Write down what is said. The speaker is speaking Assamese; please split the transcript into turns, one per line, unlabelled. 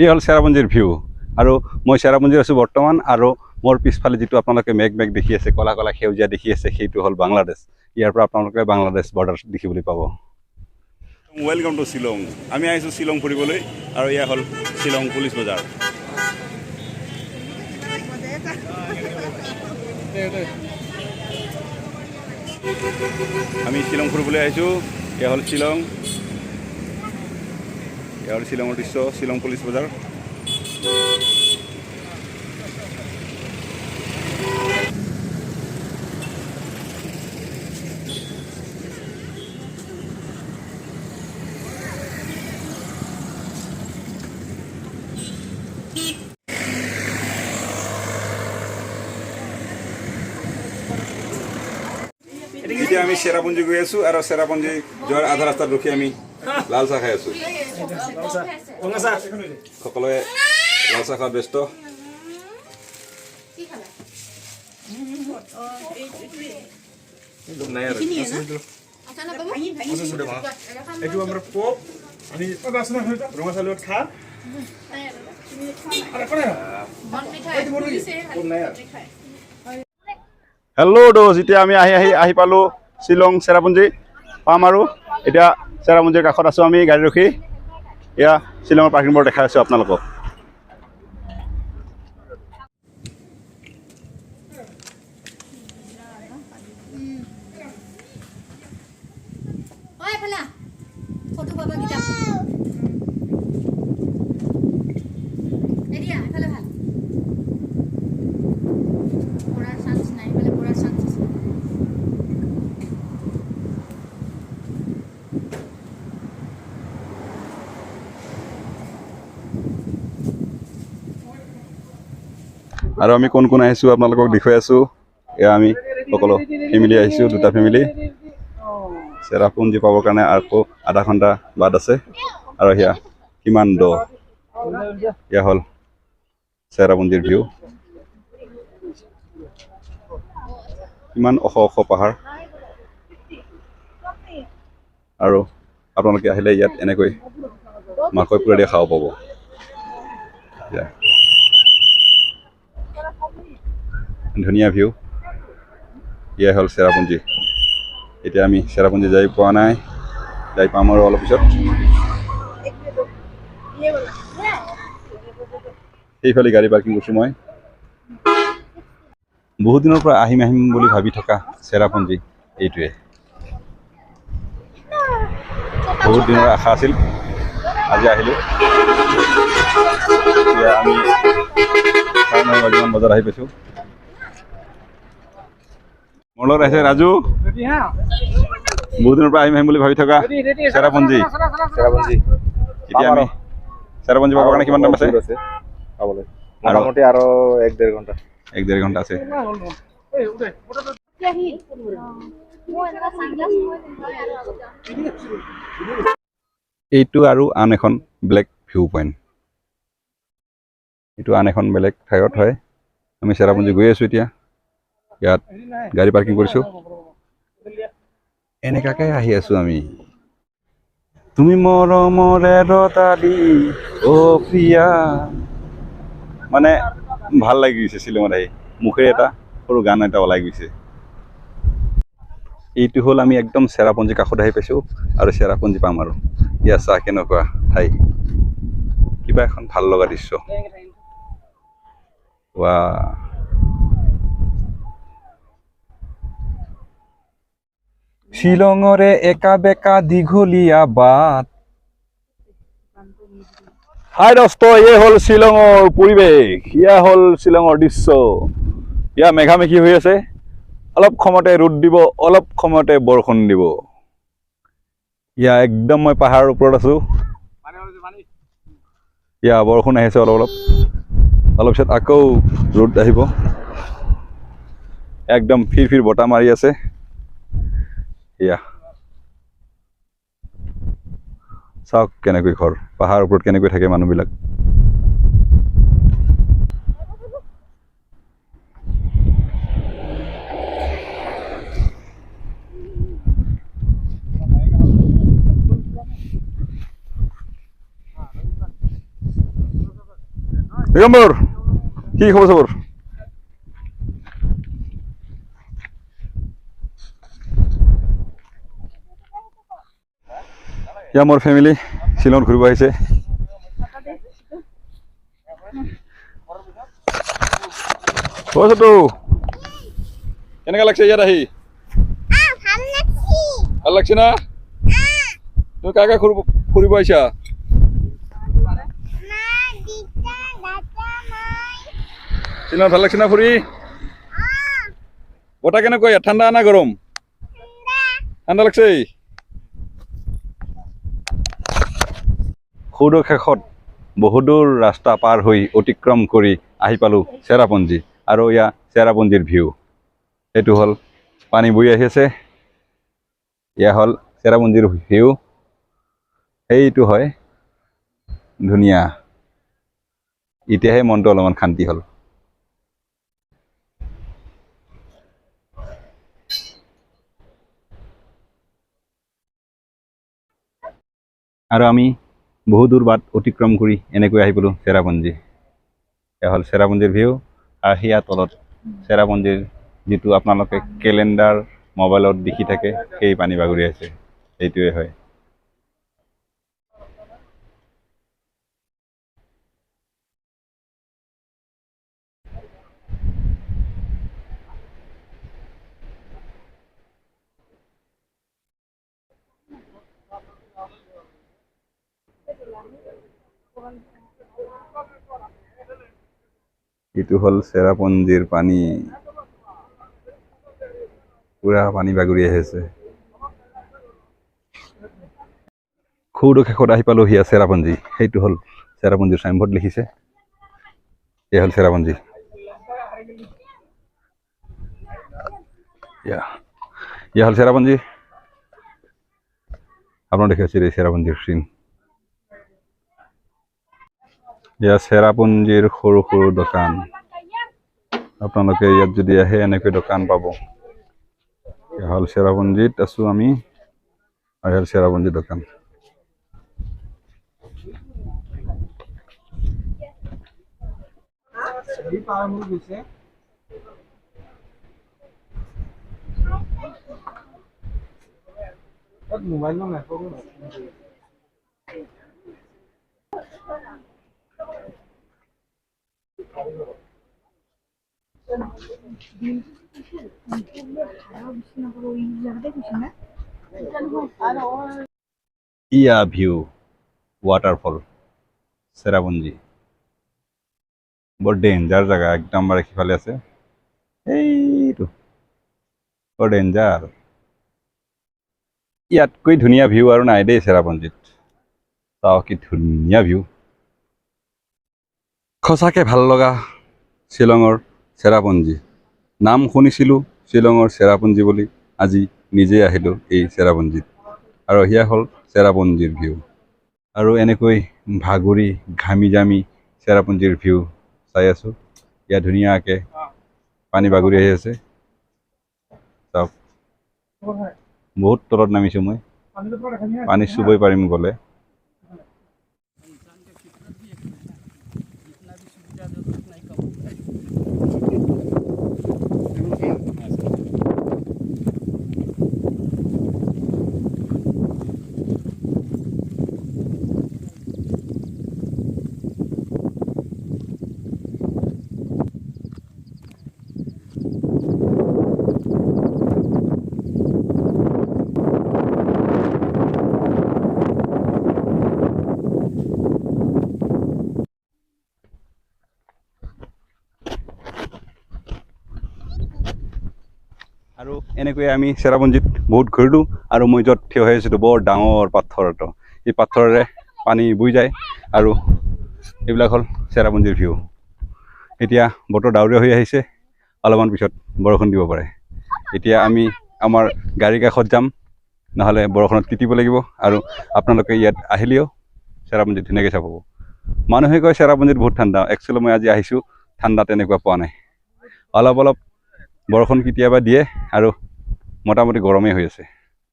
এই হ'ল চেৰাপুঞ্জীৰ ভিউ আৰু মই চেৰাপুঞ্জীত আছোঁ বৰ্তমান আৰু মোৰ পিছফালে যিটো আপোনালোকে মেঘ দেখি আছে কলা কলা সেউজীয়া দেখি আছে সেইটো হ'ল বাংলাদেশ ইয়াৰ পৰা আপোনালোকে বাংলাদেশ বৰ্ডাৰ দেখিবলৈ পাব ৱেলকাম টু শ্বিলং আমি আহিছোঁ শ্বিলং ফুৰিবলৈ আৰু এয়া হ'ল শ্বিলং পুলিচ বজাৰ আমি শ্বিলং ফুৰিবলৈ আহিছোঁ এয়া হ'ল শ্বিলং এয়া হ'ল শ্বিলঙৰ দৃশ্য শ্বিলং পুলিচ বজাৰ এতিয়া আমি চেৰাপুঞ্জী গৈ আছোঁ আৰু চেৰাপুঞ্জী যোৱাৰ আধা ৰাস্তাত ৰখি আমি লাল চাহ খাই আছোঁ সকলোৱে লাল চাহ খোৱাত ব্যস্ত হেল্ল' দোষ এতিয়া আমি আহি পালোঁ শ্বিলং চেৰাপুঞ্জী পাম আৰু এতিয়া চেৰাপুঞ্জীৰ কাষত আছোঁ আমি গাড়ী ৰখি এয়া শ্বিলঙৰ পাৰ্কিংবোৰ দেখাই আছোঁ আপোনালোকক আৰু আমি কোন কোন আহিছোঁ আপোনালোকক দেখুৱাই আছোঁ এয়া আমি সকলো ফেমিলি আহিছোঁ দুটা ফেমিলি চেৰাপুঞ্জী পাবৰ কাৰণে আকৌ আধা ঘণ্টা বাট আছে আৰু সেয়া কিমান দ এয়া হ'ল চেৰাপুঞ্জীৰ ভিউ ইমান ওখ ওখ পাহাৰ আৰু আপোনালোকে আহিলে ইয়াত এনেকৈ মাকৈ পুৰা দিয়ে খাব পাব ধুনীয়া ভিউ এয়াই হ'ল চেৰাপুঞ্জী এতিয়া আমি চেৰাপুঞ্জী যাই পোৱা নাই যাই পাম আৰু অলপ পিছত সেইফালে গাড়ী পাৰ্কিং কৰিছোঁ মই বহুত দিনৰ পৰা আহিম বুলি ভাবি থকা চেৰাপুঞ্জী এইটোৱে বহুত দিনৰ আশা আছিল আজি আহিলোঁ এতিয়া আমি 9:30 বজামান বজাত আহি পাইছোঁ মোৰ লগত আহিছে ৰাজু বহুত দিনৰ পৰা আহিম বুলি ভাবি থকা চেৰাপুঞ্জী এতিয়া আমি চেৰাপুঞ্জী পাবৰ কাৰণে কিমান টাইম আছে পাবলৈ মোটামুটি আৰু 1-1.5 ঘণ্টা 1-1.5 ঘণ্টা আছে এইটো আৰু আন এখন ব্লেক ভিউ পইণ্ট এইটো আন এখন বেলেগ ঠাইত হয় আমি চেৰাপুঞ্জী গৈ আছোঁ এতিয়া ইয়াত গাড়ী পাৰ্কিং কৰিছোঁ এনেকাকৈ আহি আছোঁ আমি তুমি মৰমৰে ৰতালি অ' প্ৰিয়া মানে ভাল লাগি গৈছে শ্বিলঙত আহি মুখেৰে এটা সৰু গান এটা ওলাই গৈছে এইটো হ'ল আমি একদম চেৰাপুঞ্জী কাষত আহি পাইছোঁ আৰু চেৰাপুঞ্জী পাম আৰু ইয়াত চাহ কেনেকুৱা ঠাই কিবা এখন ভাল লগা দৃশ্য শ্বিলঙৰে একা বেকা দীঘলীয়া বাট হাই দোস্ত এয়ে হ'ল শ্বিলঙৰ পৰিৱেশ এয়া হ'ল শ্বিলঙৰ দৃশ্য এয়া মেঘামেঘি হৈ আছে অলপ সময়তে ৰ'দ দিব অলপ সময়তে বৰষুণ দিব এয়া একদম মই পাহাৰৰ ওপৰত আছোঁ এয়া বৰষুণ আহিছে অলপ পিছত আকৌ ৰ'দ আহিব একদম ফিৰ বতাহ মাৰি আছে এয়া চাওক কেনেকৈ ঘৰ পাহাৰৰ ওপৰত কেনেকৈ থাকে মানুহবিলাক দিগম্বৰ কি খবৰ চবৰ এয়া মোৰ ফেমিলি শ্বিলঙত ঘূৰিব আহিছে কেনেকা লাগছে ইয়াত আহি ভাল লাগছে না তুমি কাক কাক ফুৰিব আহিছা শ্বিলঙত ভাল লাগছে না ফুৰি বতাহ কেনেকুৱা ইয়াত ঠাণ্ডা না গৰম ঠাণ্ডা লাগছে সৌদৰ শেষত বহুদূৰ ৰাস্তা পাৰ হৈ অতিক্ৰম কৰি আহি পালোঁ চেৰাপুঞ্জী আৰু এয়া চেৰাপুঞ্জীৰ ভিউ এইটো হ'ল পানী বৈ আহি আছে এয়া হ'ল চেৰাপুঞ্জীৰ ভিউ সেইটো হয় ধুনীয়া এতিয়াহে মনটো অলপমান শান্তি হ'ল আৰু আমি বহু দূৰ বাট অতিক্ৰম কৰি এনেকৈ আহি পালোঁ চেৰাপুঞ্জী এয়া হ'ল চেৰাপুঞ্জীৰ ভিউ আৰু সেয়া তলত চেৰাপুঞ্জীৰ যিটো আপোনালোকে কেলেণ্ডাৰ মোবাইলত দেখি থাকে সেই পানী বাগৰি আছে সেইটোৱে হয় এইটো হ'ল চেৰাপুঞ্জীৰ পানী পুৰা পানী বাগৰি আহিছে সৌদৰ শেষত আহি পালোঁ সেয়া চেৰাপুঞ্জী সেইটো হ'ল চেৰাপুঞ্জীৰ চাইনবোৰ্ড লিখিছে এয়া হ'ল চেৰাপুঞ্জী এয়া হ'ল চেৰাপুঞ্জী আপোনাৰ দেখি আছে চেৰাপুঞ্জীৰ চিন এয়া চেৰাপুঞ্জীৰ সৰু সৰু দোকান আপোনালোকে ইয়াত যদি আহে এনেকৈ দোকান পাব এয়া হ'ল চেৰাপুঞ্জীত আছোঁ আমি আৰু এয়া হ'ল চেৰাপুঞ্জীৰ দোকান মোবাইল ইয়া ভিউ ৱাটাৰফল চেৰাপুঞ্জী বৰ ডেঞ্জাৰ জেগা একদম বাৰে সিফালে আছে এইটো বৰ ডেঞ্জাৰ ইয়াতকৈ ধুনীয়া ভিউ আৰু নাই দেই চেৰাপুঞ্জীত চাওঁ কি ধুনীয়া ভিউ সঁচাকৈ ভাল লগা শ্বিলঙৰ চেৰাপুঞ্জী নাম শুনিছিলোঁ শ্বিলঙৰ চেৰাপুঞ্জী বুলি আজি নিজে আহিলোঁ এই চেৰাপুঞ্জীত আৰু সেয়া হ'ল চেৰাপুঞ্জীৰ ভিউ আৰু এনেকৈ ভাগৰি ঘামি জামি চেৰাপুঞ্জীৰ ভিউ চাই আছোঁ ইয়াত ধুনীয়াকৈ পানী বাগৰি আহি আছে চাওক বহুত তলত নামিছোঁ মই পানী চুবই পাৰিম গ'লে আৰু এনেকৈ আমি চেৰাপুঞ্জীত বহুত ঘূৰিলোঁ আৰু মই য'ত থিয় হৈ আছিলোঁ বৰ ডাঙৰ পাথৰ এটা এই পাথৰেৰে পানী বৈ যায় আৰু এইবিলাক হ'ল চেৰাপুঞ্জীৰ ভিউ এতিয়া বতৰ ডাৱৰীয়া হৈ আহিছে অলপমান পিছত বৰষুণ দিব পাৰে এতিয়া আমি আমাৰ গাড়ীৰ কাষত যাম নহ'লে বৰষুণত তিতিব লাগিব আৰু আপোনালোকে ইয়াত আহিলেও চেৰাপুঞ্জীত ধুনীয়াকৈ চাব মানুহে কয় চেৰাপুঞ্জীত বহুত ঠাণ্ডা একচুৱেলি মই আজি আহিছোঁ ঠাণ্ডা তেনেকুৱা পোৱা নাই অলপ অলপ বৰষুণ কেতিয়াবা দিয়ে আৰু মোটামুটি গৰমেই হৈ আছে